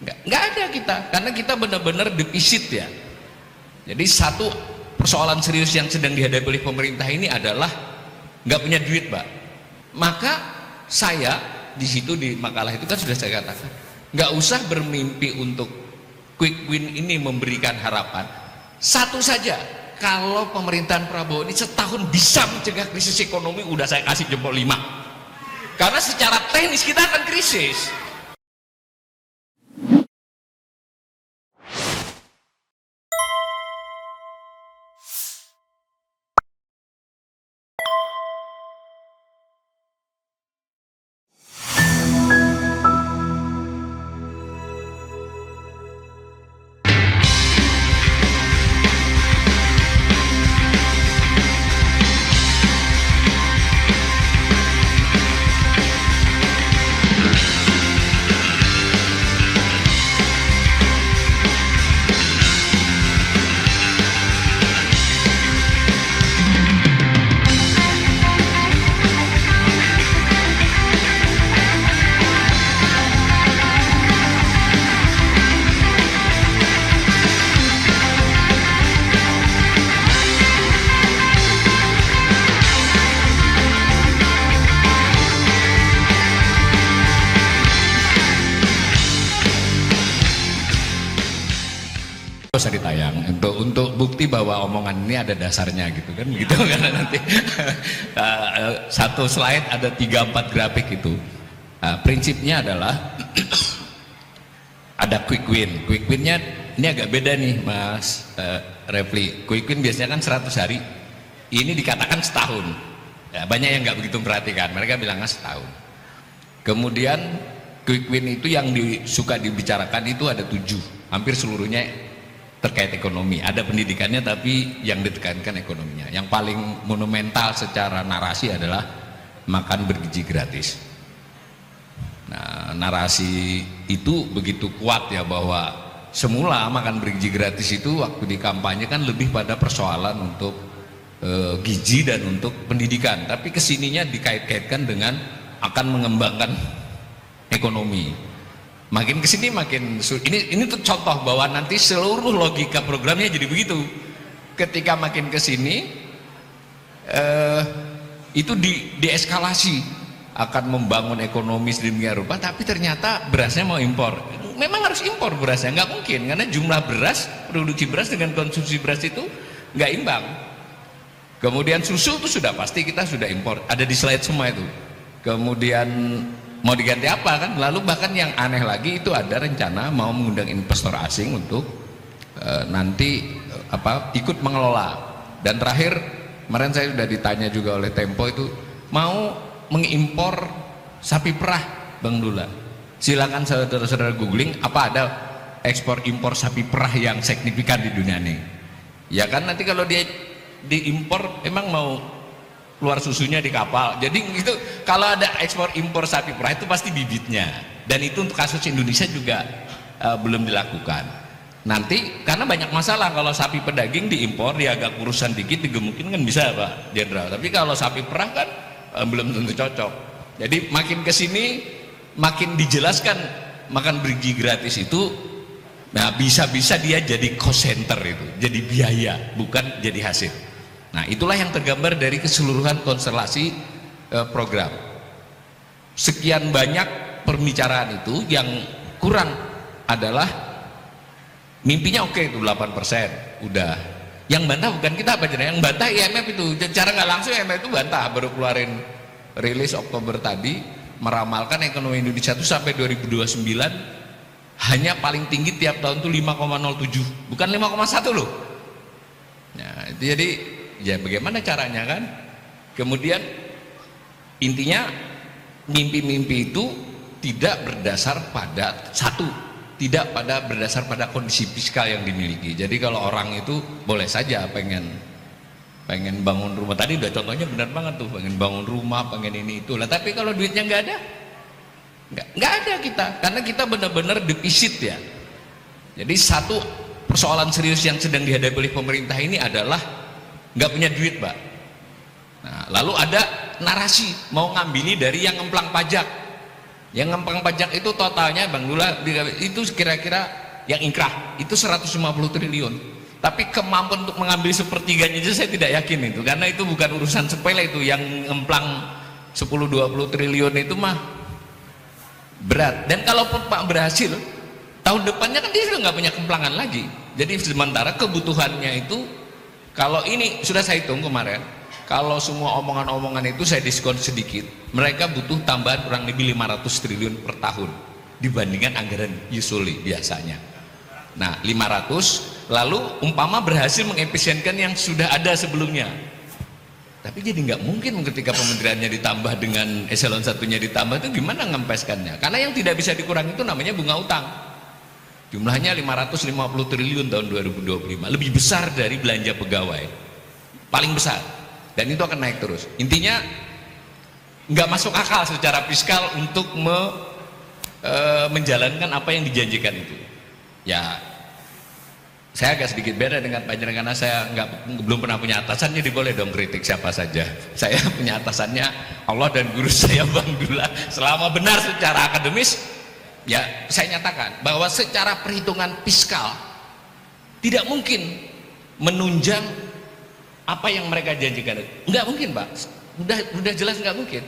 Nggak ada kita, karena kita benar-benar defisit ya. Jadi satu persoalan serius yang sedang dihadapi oleh pemerintah ini adalah nggak punya duit, Pak. Maka saya di situ di makalah itu kan sudah saya katakan, nggak usah bermimpi untuk quick win ini memberikan harapan. Satu saja, kalau pemerintahan Prabowo ini setahun bisa mencegah krisis ekonomi, udah saya kasih jempol 5. Karena secara teknis kita akan krisis. Usah ditayang untuk bukti bahwa omongan ini ada dasarnya gitu kan, gitu karena nanti satu slide ada 3-4 grafik itu. Prinsipnya adalah ada quick win. Quick winnya ini agak beda nih Mas Refli. Quick win biasanya kan 100 hari, ini dikatakan setahun ya, banyak yang nggak begitu memperhatikan, mereka bilangnya setahun. Kemudian quick win itu yang suka dibicarakan itu ada 7, hampir seluruhnya terkait ekonomi. Ada pendidikannya tapi yang ditekankan ekonominya. Yang paling monumental secara narasi adalah makan bergizi gratis. Nah, narasi itu begitu kuat ya, bahwa semula makan bergizi gratis itu waktu di kampanye kan lebih pada persoalan untuk gizi dan untuk pendidikan, tapi kesininya dikait-kaitkan dengan akan mengembangkan ekonomi. Makin kesini makin ini tuh contoh bahwa nanti seluruh logika programnya jadi begitu. Ketika makin kesini itu dieskalasi akan membangun ekonomi sedemikian rupa, tapi ternyata berasnya mau impor. Memang harus impor berasnya, nggak mungkin karena jumlah beras, produksi beras dengan konsumsi beras itu nggak imbang. Kemudian susu itu sudah pasti kita sudah impor, ada di slide semua itu. Kemudian mau diganti apa kan? Lalu bahkan yang aneh lagi itu ada rencana mau mengundang investor asing untuk nanti ikut mengelola. Dan terakhir kemarin saya sudah ditanya juga oleh Tempo itu mau mengimpor sapi perah, Bang Dula. Silakan saudara-saudara googling apa ada ekspor impor sapi perah yang signifikan di dunia ini. Ya kan nanti kalau dia diimpor emang mau keluar susunya di kapal. Jadi itu kalau ada ekspor impor sapi perah itu pasti bibitnya, dan itu untuk kasus Indonesia juga belum dilakukan. Nanti karena banyak masalah, kalau sapi pedaging diimpor dia agak kurusan dikit digemukin kan bisa Pak Jenderal, tapi kalau sapi perah kan belum tentu cocok. Jadi makin kesini makin dijelaskan makan bergizi gratis itu, nah bisa-bisa dia jadi cost center, itu jadi biaya bukan jadi hasil. Nah itulah yang tergambar dari keseluruhan konstelasi program. Sekian banyak pembicaraan itu, yang kurang adalah mimpinya oke itu 8% udah. Yang bantah bukan kita apa aja, yang bantah IMF itu. Cara nggak langsung IMF itu bantah, baru keluarin rilis Oktober tadi meramalkan ekonomi Indonesia itu sampai 2029 hanya paling tinggi tiap tahun tuh 5,07, bukan 5,1 loh. Nah itu jadi ya bagaimana caranya kan? Kemudian intinya mimpi-mimpi itu tidak berdasar pada tidak berdasar pada kondisi fiskal yang dimiliki. Jadi kalau orang itu boleh saja pengen bangun rumah, tadi udah contohnya benar banget tuh, pengen bangun rumah, pengen ini itu lah, tapi kalau duitnya nggak ada, nggak ada kita, karena kita benar-benar defisit ya. Jadi satu persoalan serius yang sedang dihadapi oleh pemerintah ini adalah nggak punya duit, Pak. Nah, lalu ada narasi mau ngambili dari yang ngemplang pajak. Yang ngempang pajak itu totalnya Bang Dula itu kira-kira yang ingkrah itu 150 triliun. Tapi kemampuan untuk mengambil sepertiganya aja saya tidak yakin itu, karena itu bukan urusan sepele itu. Yang ngemplang 10-20 triliun itu mah berat. Dan kalaupun Pak berhasil, tahun depannya kan dia sudah nggak punya kemplangan lagi. Jadi sementara kebutuhannya itu, kalau ini sudah saya hitung kemarin, kalau semua omongan-omongan itu saya diskon sedikit, mereka butuh tambahan kurang lebih 500 triliun per tahun dibandingkan anggaran usually biasanya. Nah 500, lalu umpama berhasil mengefisienkan yang sudah ada sebelumnya, tapi jadi nggak mungkin ketika kementeriannya ditambah dengan eselon satunya ditambah, itu gimana ngempeskannya? Karena yang tidak bisa dikurangi itu namanya bunga utang, jumlahnya 550 triliun tahun 2025, lebih besar dari belanja pegawai, paling besar. Dan itu akan naik terus. Intinya nggak masuk akal secara fiskal untuk menjalankan apa yang dijanjikan itu. Ya, saya agak sedikit beda dengan Pak Jenderal karena saya belum pernah punya atasan, jadi boleh dong kritik siapa saja. Saya punya atasannya Allah dan guru saya Bang Dula. Selama benar secara akademis, ya saya nyatakan bahwa secara perhitungan fiskal tidak mungkin menunjang apa yang mereka janjikan. Nggak mungkin Pak, udah jelas nggak mungkin.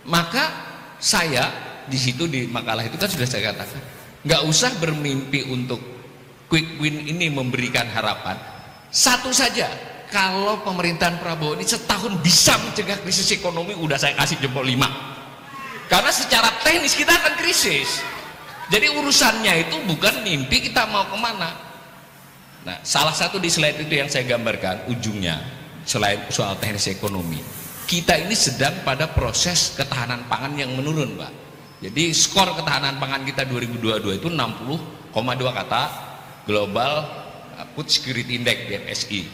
Maka saya di situ di makalah itu kan sudah saya katakan, nggak usah bermimpi untuk quick win ini memberikan harapan. Satu saja, kalau pemerintahan Prabowo ini setahun bisa mencegah krisis ekonomi, udah saya kasih jempol 5. Karena secara teknis kita akan krisis. Jadi urusannya itu bukan mimpi kita mau kemana. Nah, salah satu di slide itu yang saya gambarkan ujungnya, selain soal teknis ekonomi, kita ini sedang pada proses ketahanan pangan yang menurun Pak. Jadi skor ketahanan pangan kita 2022 itu 60,2 kata Global Food Security Index BFSI.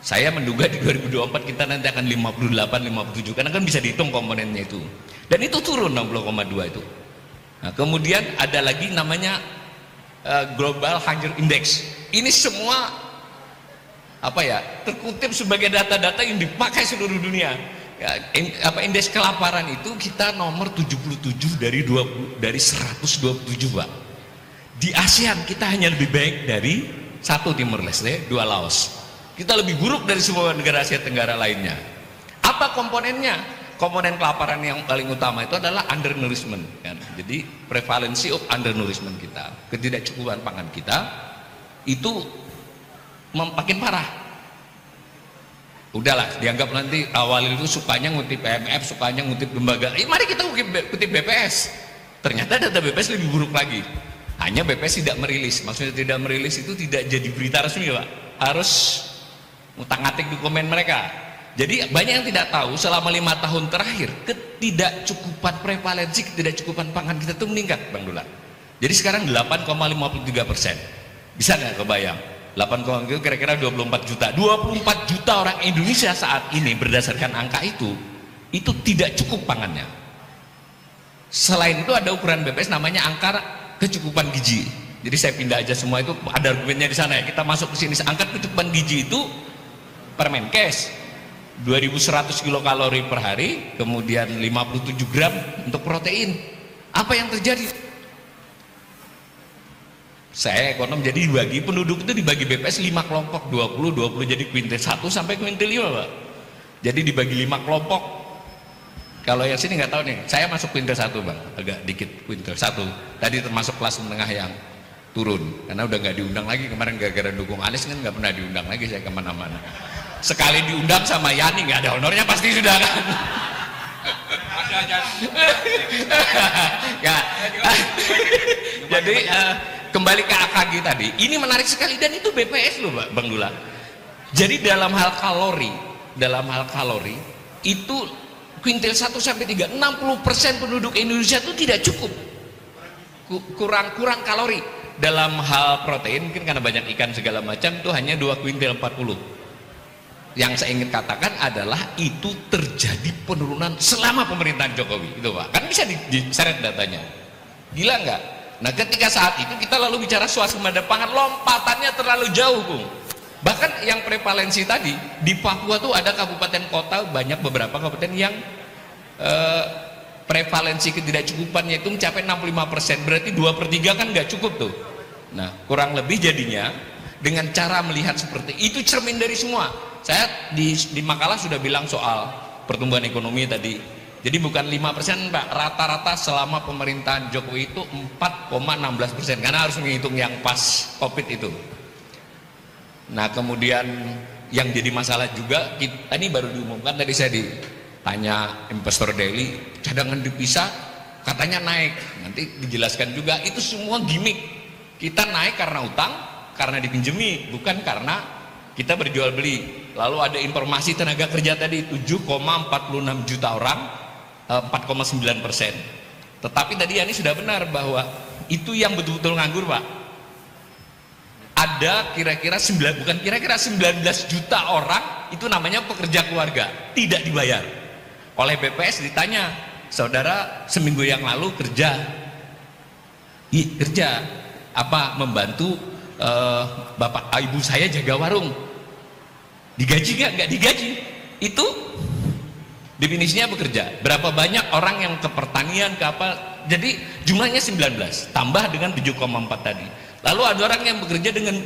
Saya menduga di 2024 kita nanti akan 58-57, karena kan bisa dihitung komponennya itu. Dan itu turun 60,2 itu. Nah, kemudian ada lagi namanya Global Hunger Index. Ini semua apa ya, terkutip sebagai data-data yang dipakai seluruh dunia. Ya, indeks kelaparan itu kita nomor 77 dari 127 Pak. Di ASEAN kita hanya lebih baik dari 1 Timor Leste, 2 Laos. Kita lebih buruk dari semua negara Asia Tenggara lainnya. Apa komponennya? Komponen kelaparan yang paling utama itu adalah undernourishment kan? Jadi prevalensi of undernourishment kita, ketidakcukupan pangan kita itu makin parah. Udahlah, dianggap nanti awal itu sukanya ngutip IMF, sukanya ngutip lembaga. Mari kita kutip BPS. Ternyata data BPS lebih buruk lagi. Hanya BPS tidak merilis. Maksudnya tidak merilis itu tidak jadi berita resmi Pak. Harus ngutang-ngatik dokumen mereka. Jadi banyak yang tidak tahu selama 5 tahun terakhir ketidakcukupan prevalensi, ketidakcukupan pangan kita itu meningkat Bang Dula. Jadi sekarang 8,53%. Bisa nggak kebayang? 8, itu kira-kira 24 juta. 24 juta orang Indonesia saat ini berdasarkan angka itu tidak cukup pangannya. Selain itu ada ukuran BPS namanya angka kecukupan gizi. Jadi saya pindah aja semua itu, ada argumennya di sana ya. Kita masuk ke sini, angka kecukupan gizi itu Permenkes 2100 kilokalori per hari, kemudian 57 gram untuk protein. Apa yang terjadi? Saya ekonom, jadi dibagi penduduk itu dibagi BPS 5 kelompok, 20 jadi kuintil 1 sampai kuintil 5 Pak. Jadi dibagi 5 kelompok. Kalau yang sini nggak tahu nih, saya masuk kuintil 1 Bang, agak dikit kuintil 1. Tadi termasuk kelas menengah yang turun, karena udah nggak diundang lagi kemarin gara-gara dukung Anies kan nggak pernah diundang lagi saya kemana-mana. Sekali diundang sama Yani nggak ada honornya pasti sudah kan. Jadi kembali ke AKG tadi, ini menarik sekali dan itu BPS loh Bang Dula. Jadi dalam hal kalori itu kuintil 1 sampai 3, 60% penduduk Indonesia itu tidak cukup, kurang kalori. Dalam hal protein mungkin karena banyak ikan segala macam itu hanya 2 kuintil 40. Yang saya ingin katakan adalah itu terjadi penurunan selama pemerintahan Jokowi itu Pak, kan bisa diseret datanya. Gila nggak? Nah ketika saat itu kita lalu bicara swasembada pangan, lompatannya terlalu jauh Bung. Bahkan yang prevalensi tadi di Papua tuh ada kabupaten kota, banyak beberapa kabupaten yang prevalensi ketidakcukupannya itu mencapai 65%, berarti 2/3 kan nggak cukup tuh. Nah, kurang lebih jadinya dengan cara melihat seperti itu, cermin dari semua. Saya di makalah sudah bilang soal pertumbuhan ekonomi tadi. Jadi bukan 5% Pak, rata-rata selama pemerintahan Jokowi itu 4,16%, karena harus menghitung yang pas COVID itu. Nah, kemudian yang jadi masalah juga, ini baru diumumkan tadi, saya ditanya Investor Daily, cadangan devisa katanya naik, nanti dijelaskan juga itu semua gimmick. Kita naik karena utang, karena dipinjemi, bukan karena kita berjual beli. Lalu ada informasi tenaga kerja tadi 7,46 juta orang, 4,9%. Tetapi tadi Yani sudah benar bahwa itu yang betul-betul nganggur Pak. Ada kira-kira 19 juta orang itu namanya pekerja keluarga, tidak dibayar. Oleh BPS ditanya, saudara seminggu yang lalu kerja, kerja apa, membantu bapak ibu saya jaga warung, digaji nggak digaji. Itu definisinya bekerja. Berapa banyak orang yang ke pertanian, ke apa, jadi jumlahnya 19 tambah dengan 7,4 tadi. Lalu ada orang yang bekerja dengan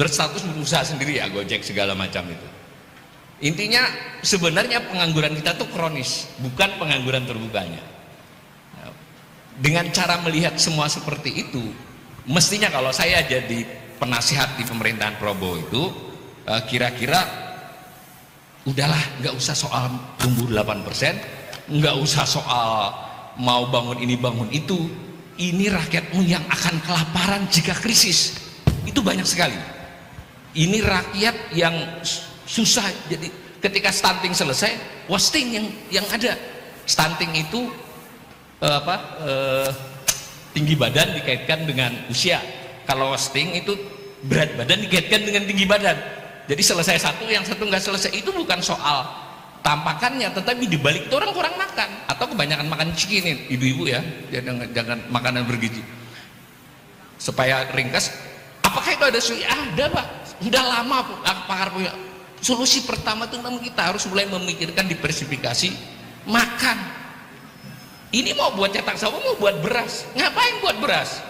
berstatus berusaha sendiri, ya Gojek segala macam itu. Intinya sebenarnya pengangguran kita tuh kronis, bukan pengangguran terbukanya. Dengan cara melihat semua seperti itu, mestinya kalau saya jadi penasihat di pemerintahan Prabowo itu, kira-kira udahlah, nggak usah soal tumbuh 8%, nggak usah soal mau bangun ini bangun itu. Ini rakyatmu yang akan kelaparan jika krisis, itu banyak sekali. Ini rakyat yang susah. Jadi ketika stunting selesai, wasting yang ada. Stunting itu tinggi badan dikaitkan dengan usia. Kalau wasting itu berat badan dikaitkan dengan tinggi badan. Jadi selesai satu, yang satu nggak selesai. Itu bukan soal tampakannya, tetapi dibalik itu orang kurang makan atau kebanyakan makan ciki nih, ibu-ibu ya, jangan makanan bergizi supaya ringkas. Apakah itu ada solusi? Ada Pak, udah lama pakar punya solusi. Pertama itu memang kita harus mulai memikirkan diversifikasi makan. Ini mau buat cetak sawah, mau buat beras, ngapain buat beras?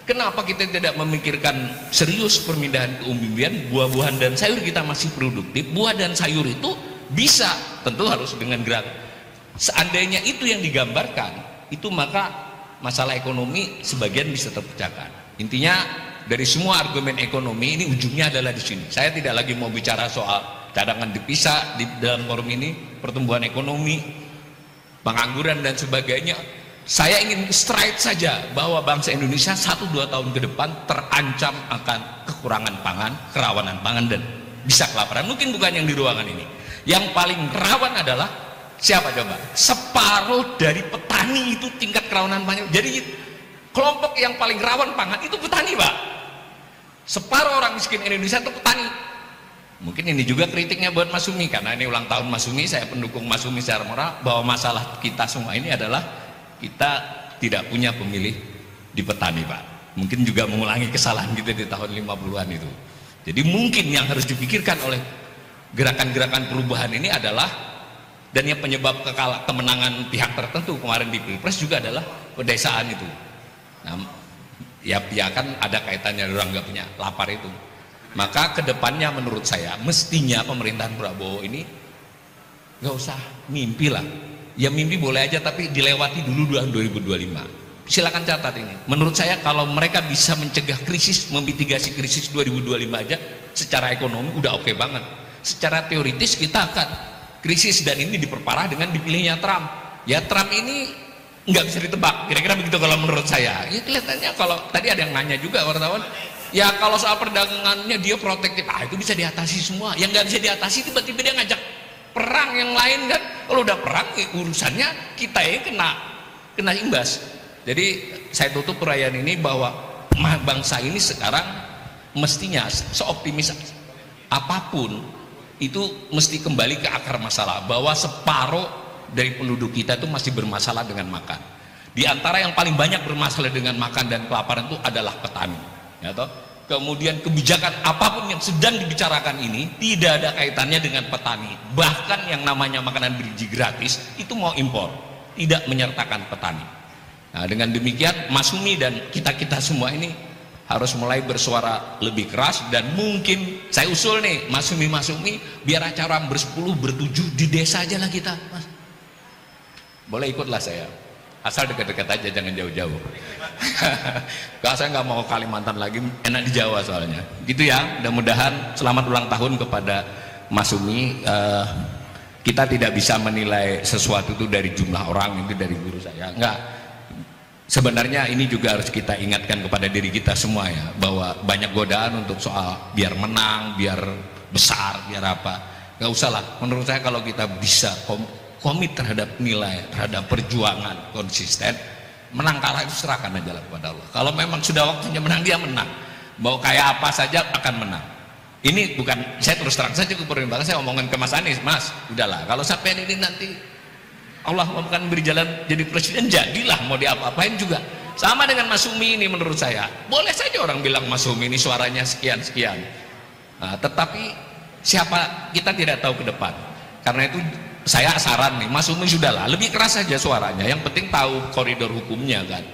Kenapa kita tidak memikirkan serius pemindahan ke umbi-umbian? Buah-buahan dan sayur kita masih produktif. Buah dan sayur itu bisa, tentu harus dengan gerak. Seandainya itu yang digambarkan, itu maka masalah ekonomi sebagian bisa terpecahkan. Intinya dari semua argumen ekonomi ini ujungnya adalah di sini. Saya tidak lagi mau bicara soal cadangan devisa di dalam forum ini, pertumbuhan ekonomi, pengangguran dan sebagainya. Saya ingin straight saja bahwa bangsa Indonesia 1-2 tahun ke depan terancam akan kekurangan pangan, kerawanan pangan, dan bisa kelaparan. Mungkin bukan yang di ruangan ini. Yang paling rawan adalah siapa coba? Separuh dari petani itu tingkat kerawanan pangan. Jadi kelompok yang paling rawan pangan itu petani Pak. Separuh orang miskin Indonesia itu petani. Mungkin ini juga kritiknya buat Mas Sumi, karena ini ulang tahun Mas Sumi, saya pendukung Mas Sumi secara moral, bahwa masalah kita semua ini adalah kita tidak punya pemilih di petani Pak. Mungkin juga mengulangi kesalahan kita di tahun 50-an itu. Jadi mungkin yang harus dipikirkan oleh gerakan-gerakan perubahan ini adalah, dan yang penyebab kemenangan pihak tertentu kemarin di Pilpres juga adalah pedesaan itu. Nah, ya kan ada kaitannya, orang nggak punya lapar itu. Maka kedepannya menurut saya mestinya pemerintahan Prabowo ini nggak usah mimpi lah. Ya mimpi boleh aja, tapi dilewati dulu 2025. Silakan catat ini. Menurut saya kalau mereka bisa mencegah krisis, memitigasi krisis 2025 aja secara ekonomi udah oke banget. Secara teoritis kita akan krisis, dan ini diperparah dengan dipilihnya Trump. Ya Trump ini nggak bisa ditebak, kira-kira begitu kalau menurut saya. Ya kelihatannya, kalau tadi ada yang nanya juga wartawan, ya kalau soal perdagangannya dia protektif, itu bisa diatasi semua. Yang nggak bisa diatasi tiba-tiba dia ngajak perang yang lain kan. Kalau udah perang urusannya kita yang kena imbas. Jadi saya tutup perayaan ini bahwa bangsa ini sekarang mestinya seoptimis apapun itu mesti kembali ke akar masalah, bahwa separuh dari penduduk kita itu masih bermasalah dengan makan. Di antara yang paling banyak bermasalah dengan makan dan kelaparan itu adalah petani, ya toh? Kemudian kebijakan apapun yang sedang dibicarakan ini tidak ada kaitannya dengan petani. Bahkan yang namanya makanan bergizi gratis itu mau impor. tidak menyertakan petani. Nah, dengan demikian Mas Sumi dan kita-kita semua ini harus mulai bersuara lebih keras, dan mungkin saya usul nih Mas Sumi biar acara bersepuluh bertujuh di desa aja lah kita, Mas. Boleh ikutlah saya, asal dekat-dekat aja, jangan jauh-jauh. Kalau saya nggak mau Kalimantan lagi, enak di Jawa soalnya. Gitu ya. Mudah-mudahan selamat ulang tahun kepada Mas Sumi. Kita tidak bisa menilai sesuatu itu dari jumlah orang, itu dari guru saya. Enggak. Sebenarnya ini juga harus kita ingatkan kepada diri kita semua ya, bahwa banyak godaan untuk soal biar menang, biar besar, biar apa. Nggak usah lah. Menurut saya kalau kita bisa komit terhadap nilai, terhadap perjuangan, konsisten, menang kalah itu serahkan aja lah kepada Allah. Kalau memang sudah waktunya menang, dia menang. Mau kayak apa saja akan menang. Ini bukan, saya terus terang saja keperluan saya omongin ke Mas Anies, Mas, udahlah, kalau sampai ini nanti Allah akan beri jalan jadi presiden, jadilah, mau diapa-apain juga. Sama dengan Mas Sumi ini menurut saya, boleh saja orang bilang Mas Sumi ini suaranya sekian-sekian. Nah, tetapi siapa, kita tidak tahu ke depan. Karena itu saya saran nih, Mas Sumi sudahlah, lebih keras saja suaranya, yang penting tahu koridor hukumnya kan.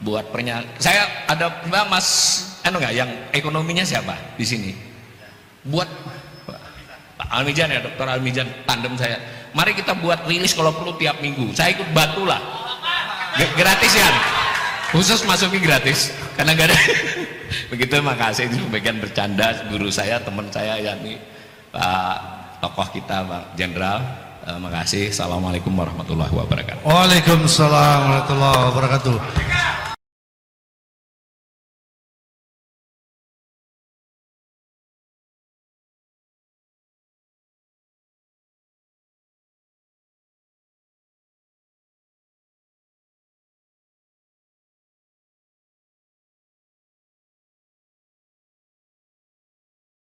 Buat saya ada Mas, enggak, yang ekonominya siapa di sini? Buat Pak Almijan ya, Dokter Almijan, tandem saya. Mari kita buat rilis kalau perlu tiap minggu. Saya ikut bantu lah. Gratis ya. Khusus Mas Sumi gratis. Karena gak ada. Begitu, makasih. Itu bagian bercanda guru saya, teman saya, yakni Pak tokoh kita, Pak Jenderal. Makasih. Assalamualaikum warahmatullahi wabarakatuh. Waalaikumsalam warahmatullahi wabarakatuh.